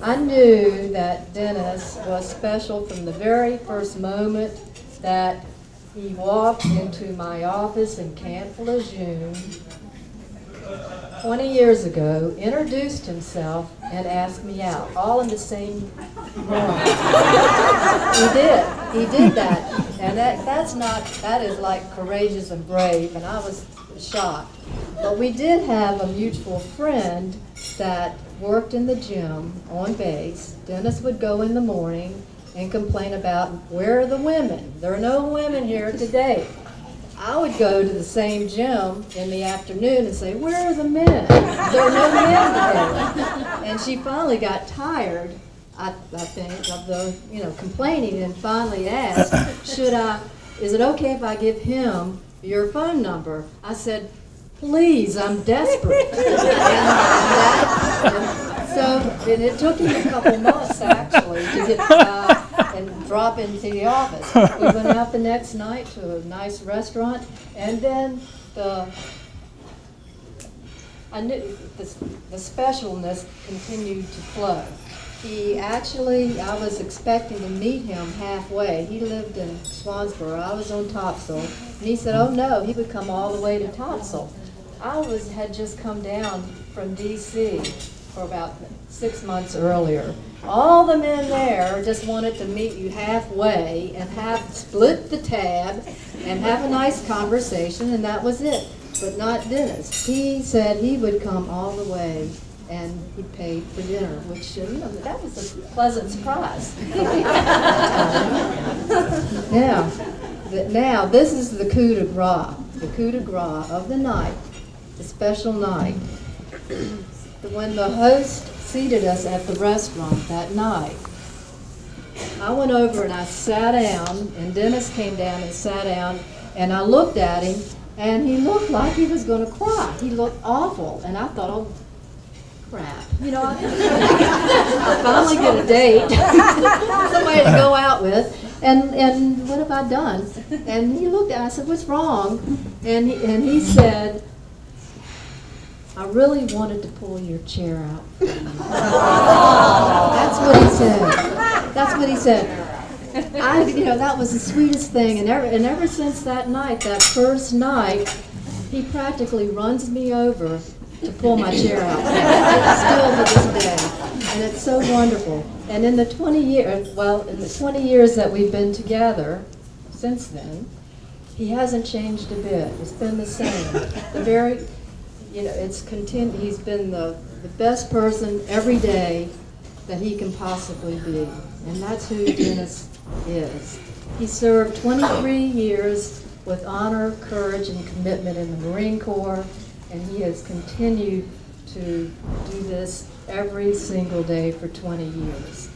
I knew that Dennis was special from the very first moment that he walked into my office in Camp Lejeune 20 years ago, introduced himself, and asked me out, all in the same room. He did that, and that is like courageous and brave, and I was shocked. But we did have a mutual friend that worked in the gym on base. Dennis would go in the morning and complain about, where are the women? There are no women here today. I would go to the same gym in the afternoon and say, where are the men? There are no men today. And she finally got tired, I think, of the complaining, and finally asked, is it okay if I give him your phone number? I said, please, I'm desperate. And it took him a couple months, actually, to get and drop into the office. We went out the next night to a nice restaurant, and then I knew the specialness continued to flow. I was expecting to meet him halfway. He lived in Swansboro. I was on Topsail. And he said, oh no, he would come all the way to Topsail. I had just come down from D.C. for about 6 months earlier. All the men there just wanted to meet you halfway and split the tab and have a nice conversation, and that was it. But not Dennis. He said he would come all the way, and he paid for dinner, which, that was a pleasant surprise. Now, this is the coup de grace of the night, the special night. When the host seated us at the restaurant that night, I went over and I sat down, and Dennis came down and sat down, and I looked at him, and he looked like he was going to cry. He looked awful, and I thought, oh, crap. I finally get a date, somebody to go out with, and what have I done? And he looked at me, I said, what's wrong? And he said, I really wanted to pull your chair out. That's what he said. That was the sweetest thing. And ever since that night, that first night, he practically runs me over to pull my chair out. Still to this day. And it's so wonderful. And in the 20 years that we've been together since then, he hasn't changed a bit. It's been the same. He's been the best person every day that he can possibly be. And that's who Dennis is. He served 23 years with honor, courage, and commitment in the Marine Corps, and he has continued to do this every single day for 20 years.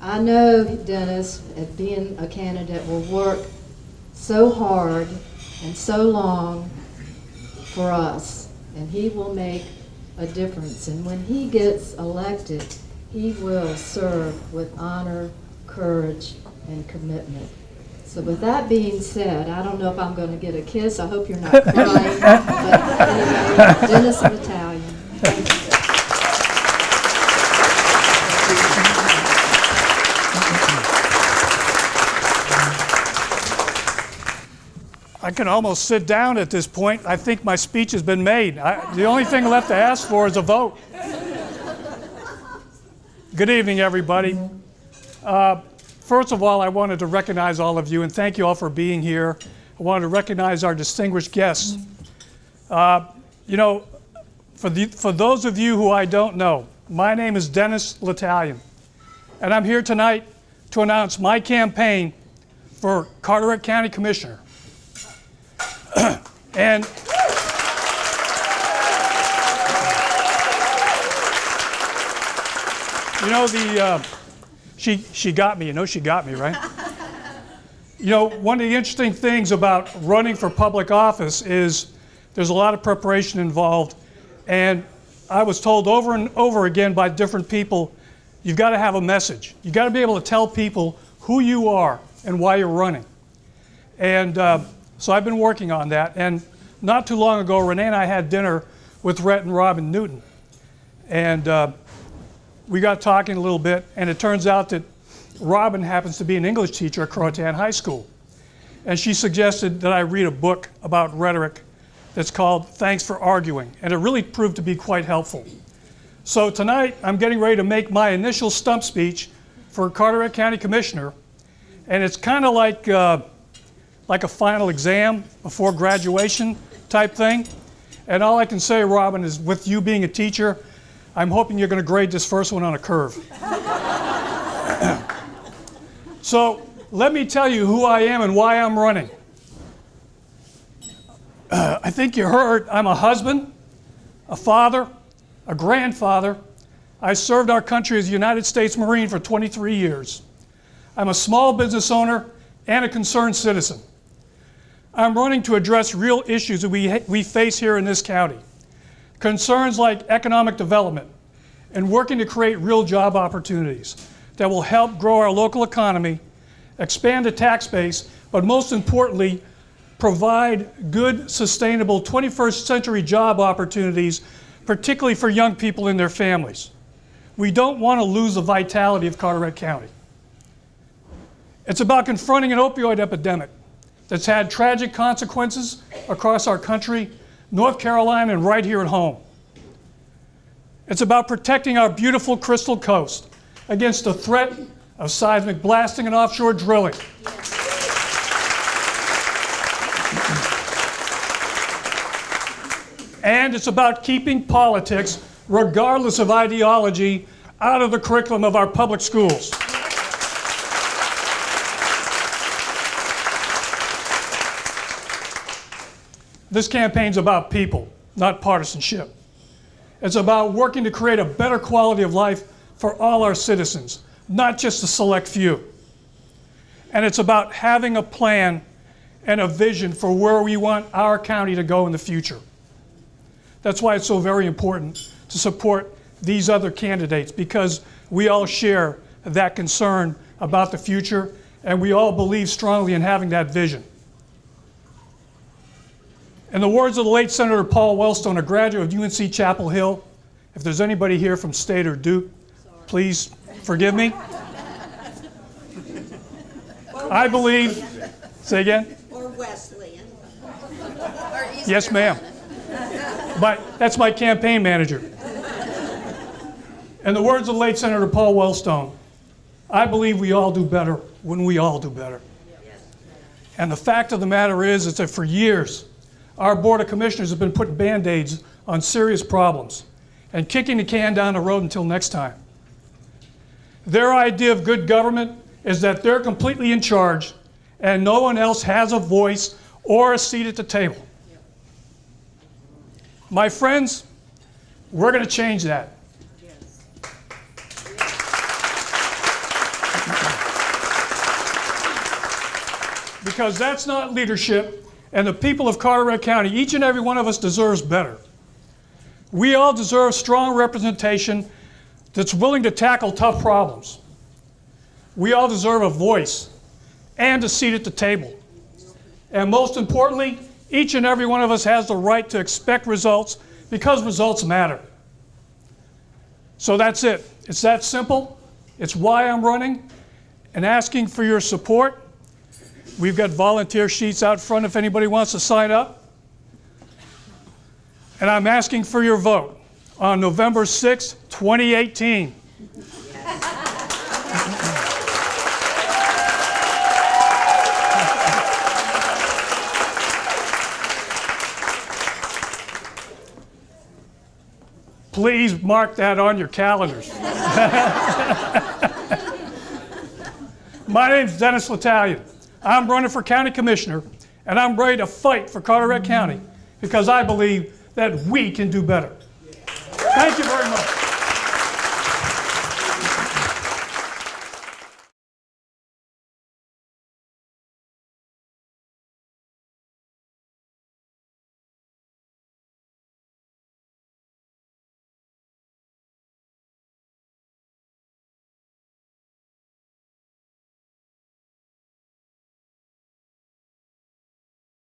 I know Dennis, at being a candidate, will work so hard and so long for us, and he will make a difference. And when he gets elected, he will serve with honor, courage, and commitment. So with that being said, I don't know if I'm going to get a kiss. I hope you're not crying. But anyway, Dennis Litalien. Thank you. I can almost sit down at this point. I think my speech has been made. The only thing left to ask for is a vote. Good evening, everybody. First of all, I wanted to recognize all of you and thank you all for being here. I wanted to recognize our distinguished guests. For those of you who I don't know, my name is Dennis Litalien, and I'm here tonight to announce my campaign for Carteret County Commissioner. And she got me. She got me, right? One of the interesting things about running for public office is there's a lot of preparation involved, and I was told over and over again by different people, you've got to have a message. You've got to be able to tell people who you are and why you're running. And so I've been working on that, and not too long ago, Renee and I had dinner with Rhett and Robin Newton. And we got talking a little bit, and it turns out that Robin happens to be an English teacher at Carteret High School. And she suggested that I read a book about rhetoric that's called Thanks for Arguing, and it really proved to be quite helpful. So tonight, I'm getting ready to make my initial stump speech for Carteret County Commissioner, and it's kind of like a final exam before graduation type thing. And all I can say, Robin, is with you being a teacher, I'm hoping you're going to grade this first one on a curve. So let me tell you who I am and why I'm running. I think you heard I'm a husband, a father, a grandfather. I served our country as a United States Marine for 23 years. I'm a small business owner and a concerned citizen. I'm running to address real issues that we face here in this county. Concerns like economic development and working to create real job opportunities that will help grow our local economy, expand the tax base, but most importantly, provide good, sustainable 21st century job opportunities, particularly for young people and their families. We don't want to lose the vitality of Carteret County. It's about confronting an opioid epidemic that's had tragic consequences across our country, North Carolina, and right here at home. It's about protecting our beautiful Crystal Coast against the threat of seismic blasting and offshore drilling. And it's about keeping politics, regardless of ideology, out of the curriculum of our public schools. This campaign's about people, not partisanship. It's about working to create a better quality of life for all our citizens, not just a select few. And it's about having a plan and a vision for where we want our county to go in the future. That's why it's so very important to support these other candidates, because we all share that concern about the future, and we all believe strongly in having that vision. In the words of the late Senator Paul Wellstone, a graduate of UNC Chapel Hill, if there's anybody here from State or Duke, please forgive me. I believe, say again? Or Wesleyan. Yes, ma'am. But that's my campaign manager. In the words of the late Senator Paul Wellstone, I believe we all do better when we all do better. And the fact of the matter is that for years, our Board of Commissioners have been putting Band-Aids on serious problems and kicking the can down the road until next time. Their idea of good government is that they're completely in charge and no one else has a voice or a seat at the table. My friends, we're going to change that. Because that's not leadership, and the people of Carteret County, each and every one of us deserves better. We all deserve strong representation that's willing to tackle tough problems. We all deserve a voice and a seat at the table. And most importantly, each and every one of us has the right to expect results because results matter. So that's it. It's that simple. It's why I'm running and asking for your support. We've got volunteer sheets out front if anybody wants to sign up. And I'm asking for your vote on November 6, 2018. Please mark that on your calendars. My name's J Litalien. I'm running for county commissioner, and I'm ready to fight for Carteret County because I believe that we can do better. Thank you very much.